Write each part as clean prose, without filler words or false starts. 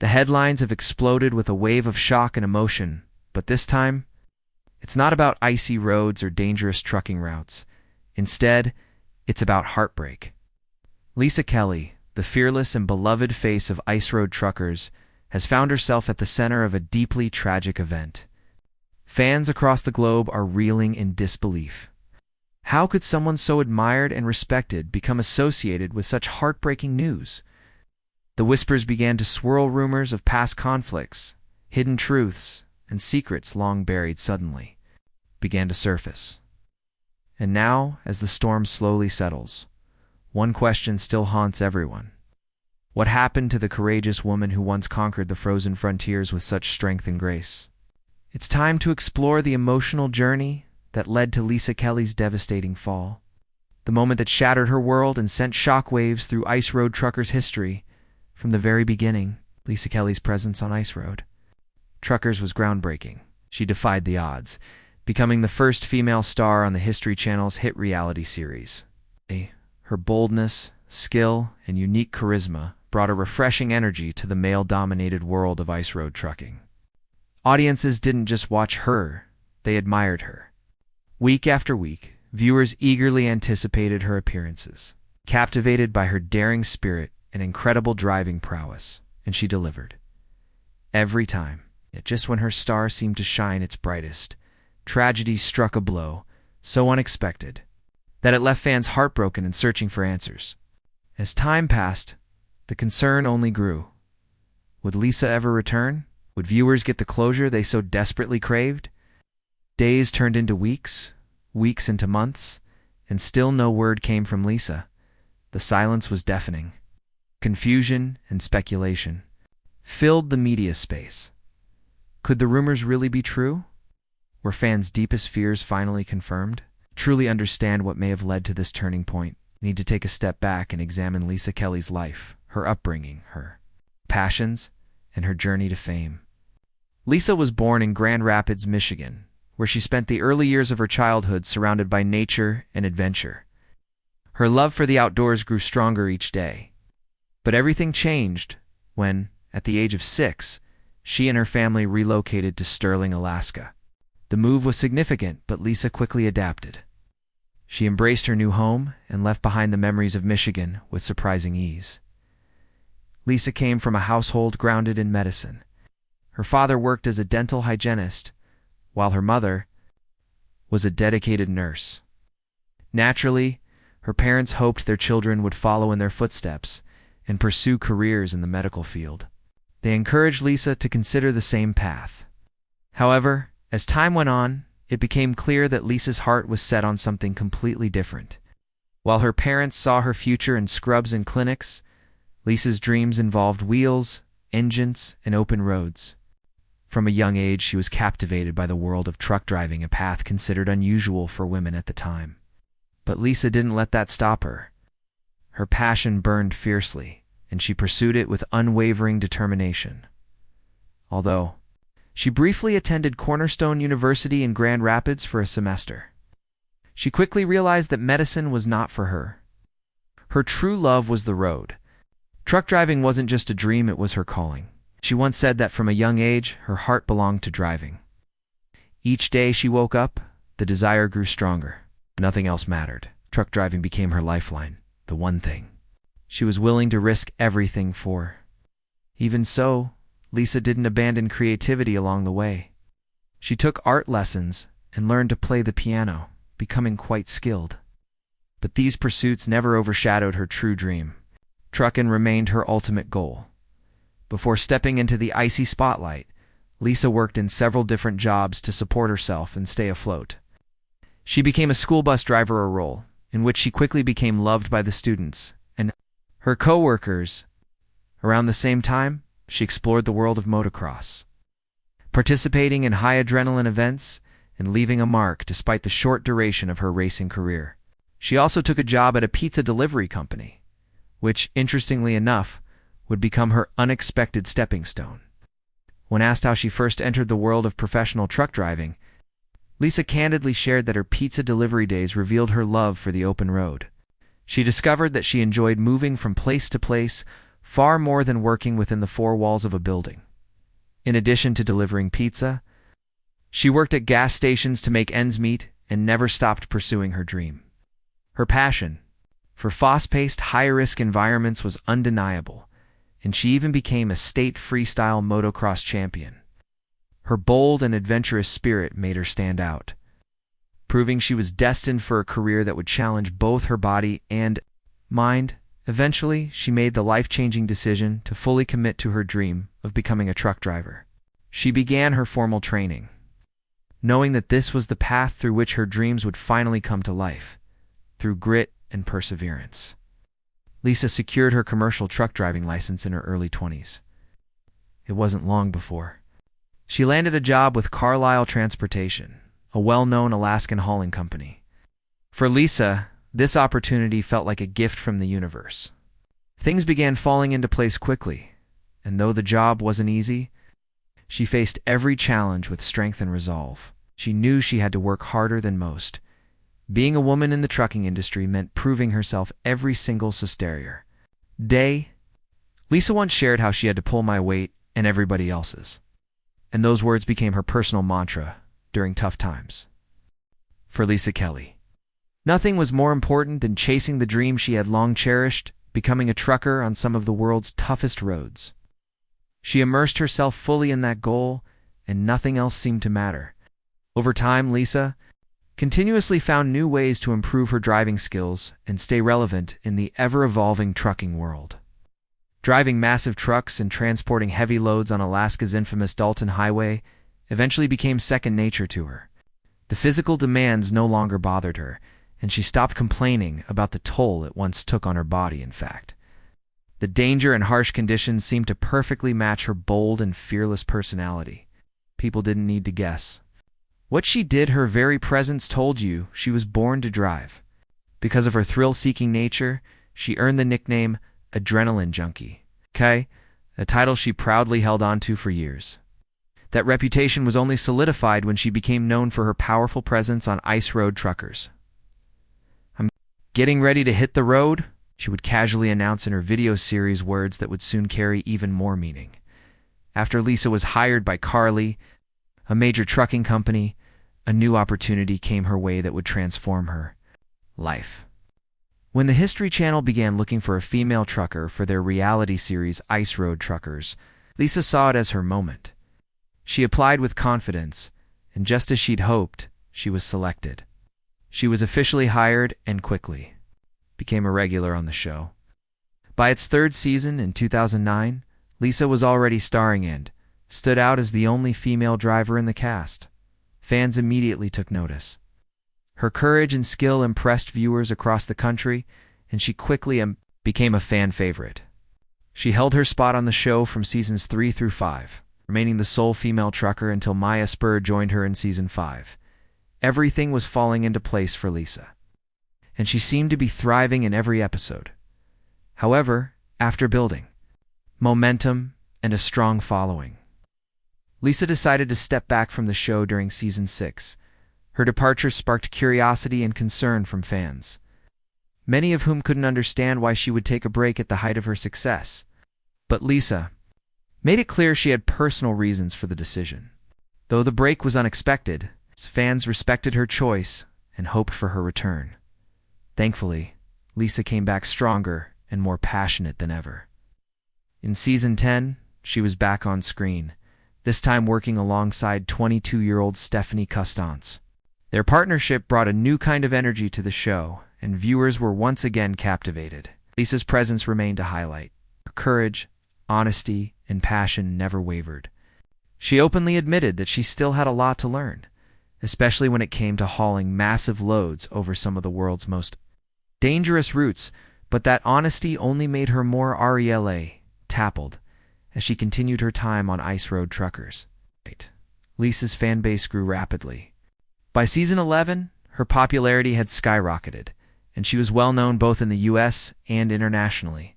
The headlines have exploded with a wave of shock and emotion, but this time, it's not about icy roads or dangerous trucking routes. Instead, it's about heartbreak. Lisa Kelly, the fearless and beloved face of ice road truckers, has found herself at the center of a deeply tragic event. Fans across the globe are reeling in disbelief. How could someone so admired and respected become associated with such heartbreaking news? The whispers began to swirl, rumors of past conflicts, hidden truths, and secrets long buried suddenly began to surface. And now, as the storm slowly settles, one question still haunts everyone. What happened to the courageous woman who once conquered the frozen frontiers with such strength and grace? It's time to explore the emotional journey that led to Lisa Kelly's devastating fall. The moment that shattered her world and sent shockwaves through ice road truckers' history. From the very beginning, Lisa Kelly's presence on Ice Road Truckers was groundbreaking. She defied the odds, becoming the first female star on the History Channel's hit reality series. Her boldness, skill, and unique charisma brought a refreshing energy to the male-dominated world of ice road trucking. Audiences didn't just watch her, they admired her. Week after week, viewers eagerly anticipated her appearances, captivated by her daring spirit and incredible driving prowess, and she delivered. Every time, yet just when her star seemed to shine its brightest, tragedy struck a blow so unexpected that it left fans heartbroken and searching for answers. As time passed, the concern only grew. Would Lisa ever return? Would viewers get the closure they so desperately craved? Days turned into weeks, weeks into months, and still no word came from Lisa. The silence was deafening. Confusion and speculation filled the media space. Could the rumors really be true? Were fans' deepest fears finally confirmed? Truly understand what may have led to this turning point, you need to take a step back and examine Lisa Kelly's life, her upbringing, her passions, and her journey to fame. Lisa was born in Grand Rapids, Michigan, where she spent the early years of her childhood surrounded by nature and adventure. Her love for the outdoors grew stronger each day. But everything changed when, at the age of 6, she and her family relocated to Sterling, Alaska. The move was significant, but Lisa quickly adapted. She embraced her new home and left behind the memories of Michigan with surprising ease. Lisa came from a household grounded in medicine. Her father worked as a dental hygienist, while her mother was a dedicated nurse. Naturally, her parents hoped their children would follow in their footsteps and pursue careers in the medical field. They encouraged Lisa to consider the same path. However, as time went on, it became clear that Lisa's heart was set on something completely different. While her parents saw her future in scrubs and clinics, Lisa's dreams involved wheels, engines, and open roads. From a young age, she was captivated by the world of truck driving, a path considered unusual for women at the time. But Lisa didn't let that stop her. Her passion burned fiercely, and she pursued it with unwavering determination. Although she briefly attended Cornerstone University in Grand Rapids for a semester, she quickly realized that medicine was not for her. Her true love was the road. Truck driving wasn't just a dream, it was her calling. She once said that from a young age, her heart belonged to driving. Each day she woke up, the desire grew stronger. Nothing else mattered. Truck driving became her lifeline, the one thing she was willing to risk everything for. Even so, Lisa didn't abandon creativity along the way. She took art lessons and learned to play the piano, becoming quite skilled. But these pursuits never overshadowed her true dream. Truckin' remained her ultimate goal. Before stepping into the icy spotlight, Lisa worked in several different jobs to support herself and stay afloat. She became a school bus driver, a role in which she quickly became loved by the students and her co-workers. Around the same time, she explored the world of motocross, participating in high-adrenaline events and leaving a mark despite the short duration of her racing career. She also took a job at a pizza delivery company, which, interestingly enough, would become her unexpected stepping stone. When asked how she first entered the world of professional truck driving, Lisa candidly shared that her pizza delivery days revealed her love for the open road. She discovered that she enjoyed moving from place to place, far more than working within the four walls of a building. In addition to delivering pizza, she worked at gas stations to make ends meet and never stopped pursuing her dream. Her passion for fast-paced, high-risk environments was undeniable, and she even became a state freestyle motocross champion. Her bold and adventurous spirit made her stand out, proving she was destined for a career that would challenge both her body and mind. Eventually, she made the life-changing decision to fully commit to her dream of becoming a truck driver. She began her formal training, knowing that this was the path through which her dreams would finally come to life, through grit and perseverance. Lisa secured her commercial truck driving license in her early 20s. It wasn't long before she landed a job with Carlisle Transportation, a well-known Alaskan hauling company. For Lisa, this opportunity felt like a gift from the universe. Things began falling into place quickly, and though the job wasn't easy, she faced every challenge with strength and resolve. She knew she had to work harder than most. Being a woman in the trucking industry meant proving herself every single day. Lisa once shared how she had to pull my weight and everybody else's, and those words became her personal mantra during tough times. For Lisa Kelly, nothing was more important than chasing the dream she had long cherished, becoming a trucker on some of the world's toughest roads. She immersed herself fully in that goal, and nothing else seemed to matter. Over time, Lisa continuously found new ways to improve her driving skills and stay relevant in the ever-evolving trucking world. Driving massive trucks and transporting heavy loads on Alaska's infamous Dalton Highway eventually became second nature to her. The physical demands no longer bothered her, and she stopped complaining about the toll it once took on her body. In fact, the danger and harsh conditions seemed to perfectly match her bold and fearless personality. People didn't need to guess. What she did, her very presence told you she was born to drive. Because of her thrill-seeking nature, she earned the nickname Adrenaline Junkie, a title she proudly held onto for years. That reputation was only solidified when she became known for her powerful presence on ice road truckers. "I'm getting ready to hit the road," she would casually announce in her video series, words that would soon carry even more meaning. After Lisa was hired by Carly, a major trucking company, a new opportunity came her way that would transform her life. When the History Channel began looking for a female trucker for their reality series Ice Road Truckers, Lisa saw it as her moment. She applied with confidence, and just as she'd hoped, she was selected. She was officially hired and quickly became a regular on the show. By its third season in 2009, Lisa was already starring and stood out as the only female driver in the cast. Fans immediately took notice. Her courage and skill impressed viewers across the country, and she quickly became a fan favorite. She held her spot on the show from seasons 3 through 5, remaining the sole female trucker until Maya Spur joined her in season 5. Everything was falling into place for Lisa, and she seemed to be thriving in every episode. However, after building momentum and a strong following, Lisa decided to step back from the show during season 6. Her departure sparked curiosity and concern from fans, many of whom couldn't understand why she would take a break at the height of her success. But Lisa made it clear she had personal reasons for the decision. Though the break was unexpected, fans respected her choice and hoped for her return. Thankfully, Lisa came back stronger and more passionate than ever. In season 10, she was back on screen, this time working alongside 22-year-old Stephanie Custance. Their partnership brought a new kind of energy to the show, and viewers were once again captivated. Lisa's presence remained a highlight. Her courage, honesty, and passion never wavered. She openly admitted that she still had a lot to learn, especially when it came to hauling massive loads over some of the world's most dangerous routes, but that honesty only made her more tackled as she continued her time on Ice Road Truckers. Lisa's fan base grew rapidly. By season 11, her popularity had skyrocketed, and she was well known both in the US and internationally.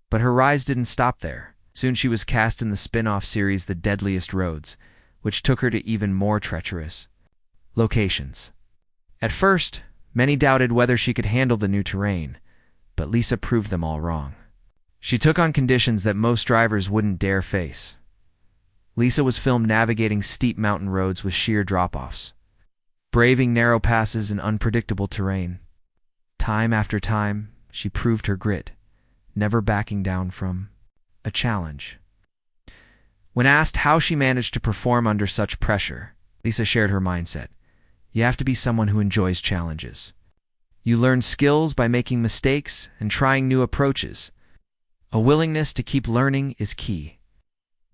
But her rise didn't stop there. Soon she was cast in the spin-off series The Deadliest Roads, which took her to even more treacherous locations. At first, many doubted whether she could handle the new terrain, but Lisa proved them all wrong. She took on conditions that most drivers wouldn't dare face. Lisa was filmed navigating steep mountain roads with sheer drop-offs, braving narrow passes and unpredictable terrain. Time after time, she proved her grit, never backing down from a challenge. When asked how she managed to perform under such pressure, Lisa shared her mindset. You have to be someone who enjoys challenges. You learn skills by making mistakes and trying new approaches. A willingness to keep learning is key.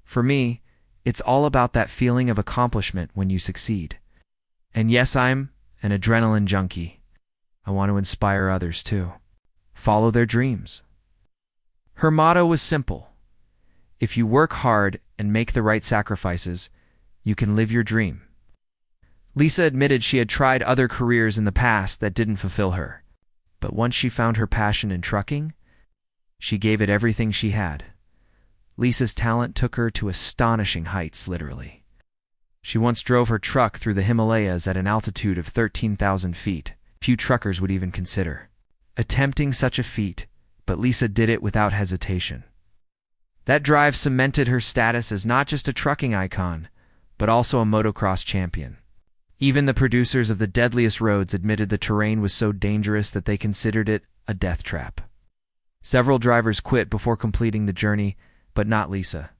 For me, it's all about that feeling of accomplishment when you succeed. And yes, I'm an adrenaline junkie. I want to inspire others too. Follow their dreams. Her motto was simple. If you work hard and make the right sacrifices, you can live your dream. Lisa admitted she had tried other careers in the past that didn't fulfill her. But once she found her passion in trucking, she gave it everything she had. Lisa's talent took her to astonishing heights, literally. She once drove her truck through the Himalayas at an altitude of 13,000 feet. Few truckers would even consider attempting such a feat, but Lisa did it without hesitation. That drive cemented her status as not just a trucking icon, but also a motocross champion. Even the producers of the deadliest roads admitted the terrain was so dangerous that they considered it a death trap. Several drivers quit before completing the journey, but not Lisa.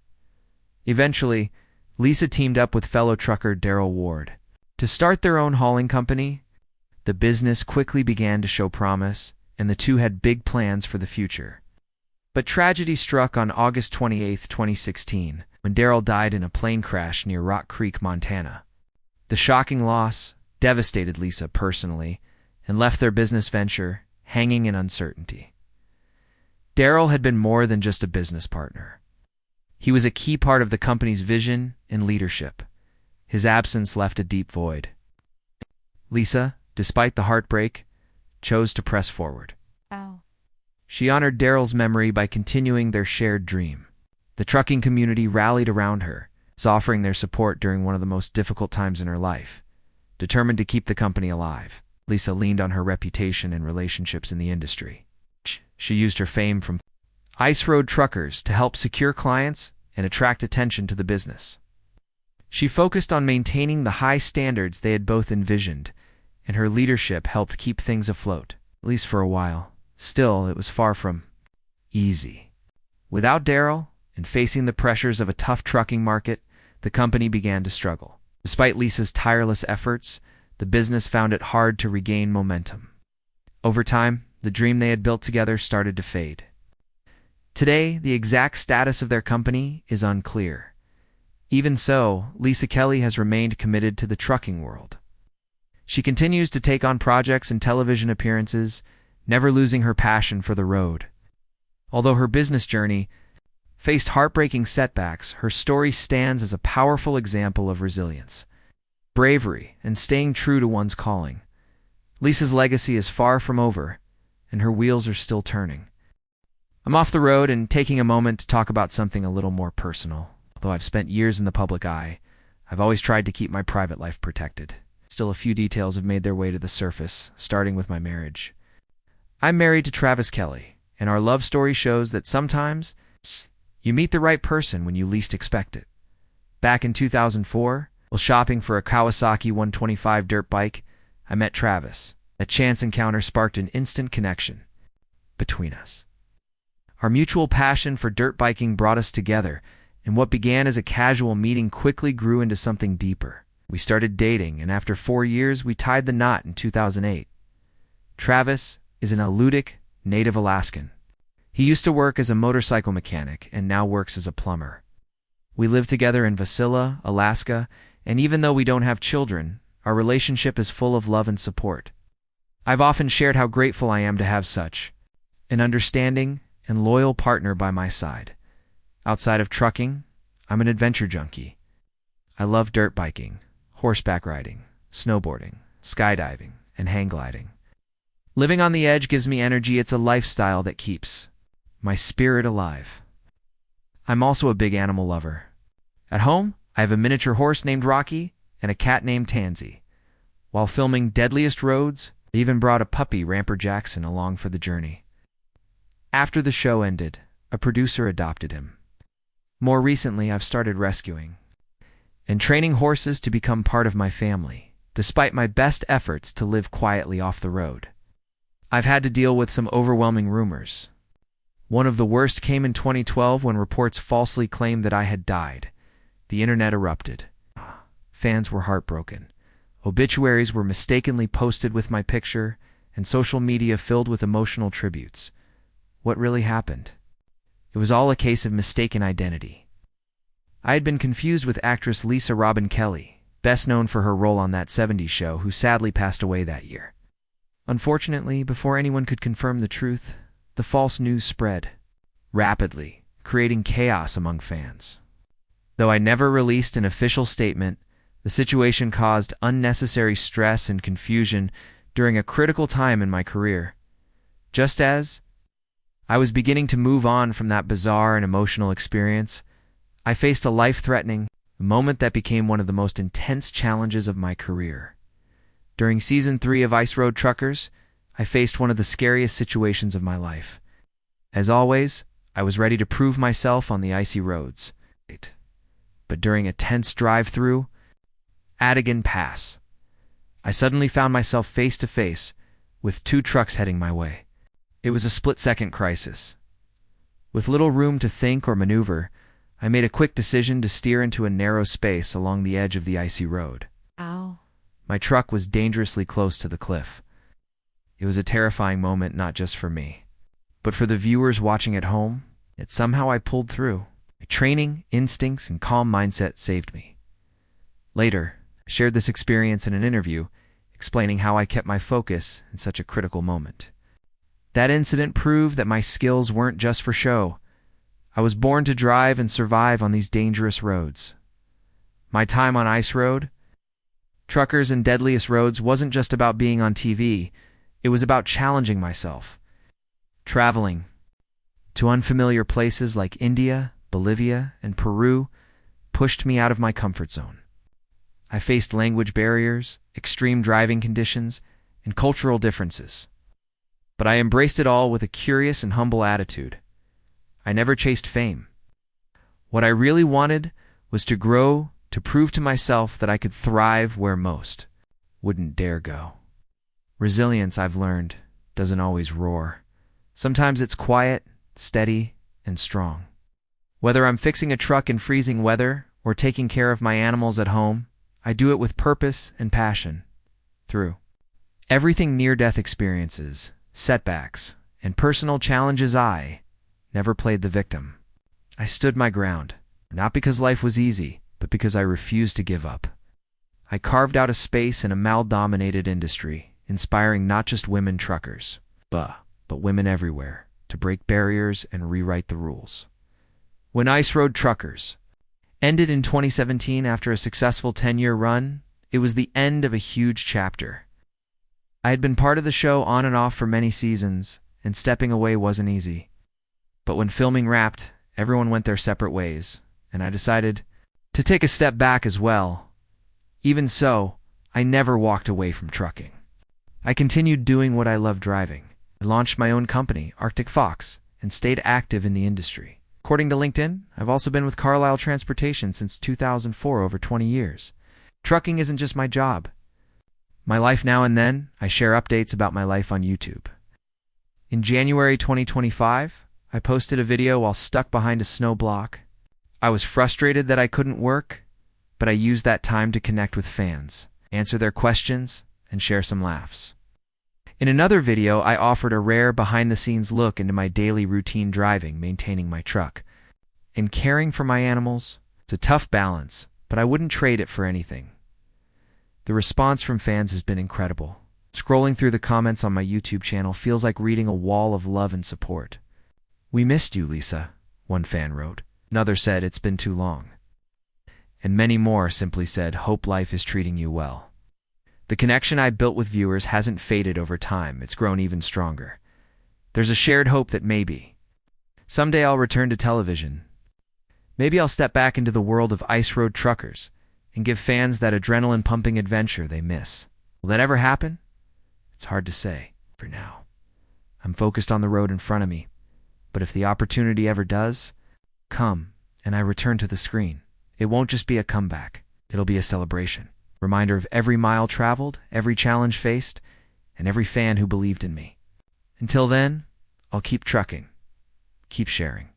Eventually, Lisa teamed up with fellow trucker Daryl Ward to start their own hauling company. The business quickly began to show promise, and the two had big plans for the future. But tragedy struck on August 28, 2016, when Daryl died in a plane crash near Rock Creek, Montana. The shocking loss devastated Lisa personally and left their business venture hanging in uncertainty. Daryl had been more than just a business partner. He was a key part of the company's vision and leadership. His absence left a deep void. Lisa, despite the heartbreak, chose to press forward. Wow. She honored Daryl's memory by continuing their shared dream. The trucking community rallied around her, offering their support during one of the most difficult times in her life. Determined to keep the company alive, Lisa leaned on her reputation and relationships in the industry. She used her fame from ice road truckers to help secure clients and attract attention to the business. She focused on maintaining the high standards they had both envisioned, and her leadership helped keep things afloat, at least for a while. Still, it was far from easy. Without Daryl, and facing the pressures of a tough trucking market, the company began to struggle. Despite Lisa's tireless efforts, the business found it hard to regain momentum. Over time, the dream they had built together started to fade. Today, the exact status of their company is unclear. Even so, Lisa Kelly has remained committed to the trucking world. She continues to take on projects and television appearances, never losing her passion for the road. Although her business journey faced heartbreaking setbacks, her story stands as a powerful example of resilience, bravery, and staying true to one's calling. Lisa's legacy is far from over, and her wheels are still turning. I'm off the road and taking a moment to talk about something a little more personal. Although I've spent years in the public eye, I've always tried to keep my private life protected. Still, a few details have made their way to the surface, starting with my marriage. I'm married to Travis Kelly, and our love story shows that sometimes you meet the right person when you least expect it. Back in 2004, while shopping for a Kawasaki 125 dirt bike, I met Travis. A chance encounter sparked an instant connection between us. Our mutual passion for dirt biking brought us together, and what began as a casual meeting quickly grew into something deeper. We started dating, and after 4 years, we tied the knot in 2008. Travis is an Alutiiq native Alaskan. He used to work as a motorcycle mechanic and now works as a plumber. We live together in Wasilla, Alaska, and even though we don't have children, our relationship is full of love and support. I've often shared how grateful I am to have such an understanding and loyal partner by my side. Outside of trucking, I'm an adventure junkie. I love dirt biking, horseback riding, snowboarding, skydiving, and hang gliding. Living on the edge gives me energy. It's a lifestyle that keeps my spirit alive. I'm also a big animal lover. At home, I have a miniature horse named Rocky and a cat named Tansy. While filming Deadliest Roads, I even brought a puppy, Ramper Jackson, along for the journey. After the show ended, a producer adopted him. More recently, I've started rescuing and training horses to become part of my family, despite my best efforts to live quietly off the road. I've had to deal with some overwhelming rumors. One of the worst came in 2012 when reports falsely claimed that I had died. The internet erupted. Fans were heartbroken. Obituaries were mistakenly posted with my picture, and social media filled with emotional tributes. What really happened? It was all a case of mistaken identity. I had been confused with actress Lisa Robin Kelly, best known for her role on That 70s Show, who sadly passed away that year. Unfortunately, before anyone could confirm the truth, the false news spread rapidly, creating chaos among fans. Though I never released an official statement, the situation caused unnecessary stress and confusion during a critical time in my career. Just as I was beginning to move on from that bizarre and emotional experience, I faced a life-threatening moment that became one of the most intense challenges of my career. During Season 3 of Ice Road Truckers, I faced one of the scariest situations of my life. As always, I was ready to prove myself on the icy roads. But during a tense drive-through, Adigan Pass, I suddenly found myself face-to-face with two trucks heading my way. It was a split-second crisis. With little room to think or maneuver, I made a quick decision to steer into a narrow space along the edge of the icy road. Ow. My truck was dangerously close to the cliff. It was a terrifying moment not just for me, but for the viewers watching at home. Yet somehow I pulled through. My training, instincts, and calm mindset saved me. Later, I shared this experience in an interview, explaining how I kept my focus in such a critical moment. That incident proved that my skills weren't just for show. I was born to drive and survive on these dangerous roads. My time on Ice Road, Truckers and Deadliest Roads wasn't just about being on TV. It was about challenging myself. Traveling to unfamiliar places like India, Bolivia, and Peru pushed me out of my comfort zone. I faced language barriers, extreme driving conditions, and cultural differences. But I embraced it all with a curious and humble attitude. I never chased fame. What I really wanted was to grow, to prove to myself that I could thrive where most wouldn't dare go. Resilience, I've learned, doesn't always roar. Sometimes it's quiet, steady, and strong. Whether I'm fixing a truck in freezing weather or taking care of my animals at home, I do it with purpose and passion. Through everything near-death experiences, setbacks, and personal challenges, I never played the victim. I stood my ground, not because life was easy, but because I refused to give up. I carved out a space in a male-dominated industry, inspiring not just women truckers, but women everywhere, to break barriers and rewrite the rules. When Ice Road Truckers ended in 2017 after a successful 10-year run, it was the end of a huge chapter. I had been part of the show on and off for many seasons, and stepping away wasn't easy. But when filming wrapped, everyone went their separate ways, and I decided to take a step back as well. Even so, I never walked away from trucking. I continued doing what I loved driving. I launched my own company, Arctic Fox, and stayed active in the industry. According to LinkedIn, I've also been with Carlisle Transportation since 2004, over 20 years. Trucking isn't just my job. My life now and then, I share updates about my life on YouTube. In January 2025, I posted a video while stuck behind a snow block. I was frustrated that I couldn't work, but I used that time to connect with fans, answer their questions, and share some laughs. In another video, I offered a rare behind-the-scenes look into my daily routine driving, maintaining my truck, and caring for my animals. It's a tough balance, but I wouldn't trade it for anything. The response from fans has been incredible. Scrolling through the comments on my YouTube channel feels like reading a wall of love and support. "We missed you, Lisa," one fan wrote. Another said, "It's been too long." And many more simply said, "Hope life is treating you well." The connection I built with viewers hasn't faded over time. It's grown even stronger. There's a shared hope that maybe someday I'll return to television. Maybe I'll step back into the world of Ice Road Truckers and give fans that adrenaline-pumping adventure they miss. Will that ever happen? It's hard to say. For now, I'm focused on the road in front of me, But if the opportunity ever does come and I return to the screen, it won't just be a comeback. It'll be a celebration. Reminder of every mile traveled, every challenge faced, and every fan who believed in me. Until then, I'll keep trucking, keep sharing,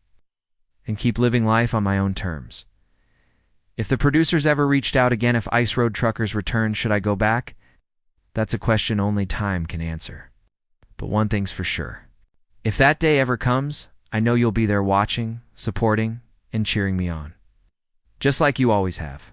and keep living life on my own terms. If the producers ever reached out again, if Ice Road Truckers return, should I go back? That's a question only time can answer. But one thing's for sure. If that day ever comes, I know you'll be there watching, supporting, and cheering me on. Just like you always have.